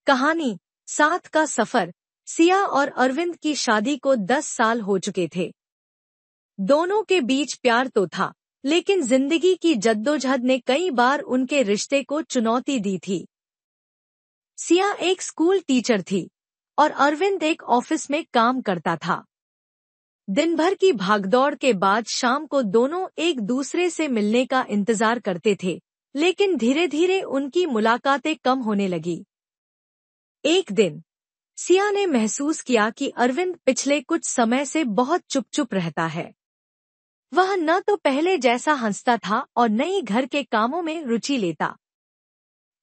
कहानी साथ का सफर। सिया और अरविंद की शादी को 10 साल हो चुके थे। दोनों के बीच प्यार तो था, लेकिन जिंदगी की जद्दोजहद ने कई बार उनके रिश्ते को चुनौती दी थी। सिया एक स्कूल टीचर थी और अरविंद एक ऑफिस में काम करता था। दिन भर की भागदौड़ के बाद शाम को दोनों एक दूसरे से मिलने का इंतजार करते थे, लेकिन धीरे धीरे उनकी मुलाकातें कम होने लगी। एक दिन सिया ने महसूस किया कि अरविंद पिछले कुछ समय से बहुत चुप-चुप रहता है। वह न तो पहले जैसा हंसता था और न ही घर के कामों में रुचि लेता।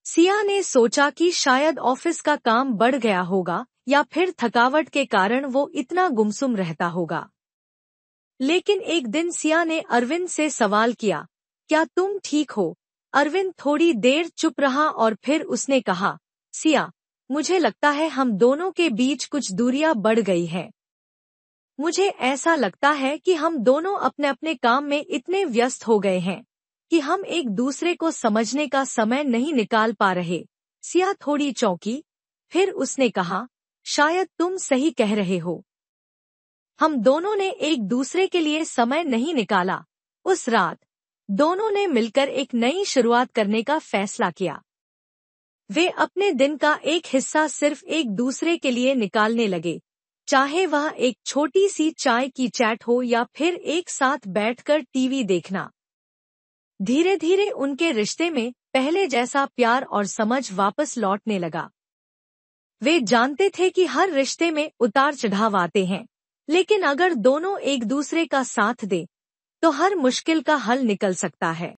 सिया ने सोचा कि शायद ऑफिस का काम बढ़ गया होगा या फिर थकावट के कारण वो इतना गुमसुम रहता होगा। लेकिन एक दिन सिया ने अरविंद से सवाल किया, क्या तुम ठीक हो? अरविंद थोड़ी देर चुप रहा और फिर उसने कहा, सिया, मुझे लगता है हम दोनों के बीच कुछ दूरियां बढ़ गई हैं। मुझे ऐसा लगता है कि हम दोनों अपने अपने काम में इतने व्यस्त हो गए हैं कि हम एक दूसरे को समझने का समय नहीं निकाल पा रहे। सिया थोड़ी चौंकी, फिर उसने कहा, शायद तुम सही कह रहे हो। हम दोनों ने एक दूसरे के लिए समय नहीं निकाला। उस रात दोनों ने मिलकर एक नई शुरुआत करने का फैसला किया। वे अपने दिन का एक हिस्सा सिर्फ एक दूसरे के लिए निकालने लगे, चाहे वह एक छोटी सी चाय की चैट हो या फिर एक साथ बैठकर टीवी देखना। धीरे धीरे उनके रिश्ते में पहले जैसा प्यार और समझ वापस लौटने लगा। वे जानते थे कि हर रिश्ते में उतार चढ़ाव आते हैं, लेकिन अगर दोनों एक दूसरे का साथ दें, तो हर मुश्किल का हल निकल सकता है।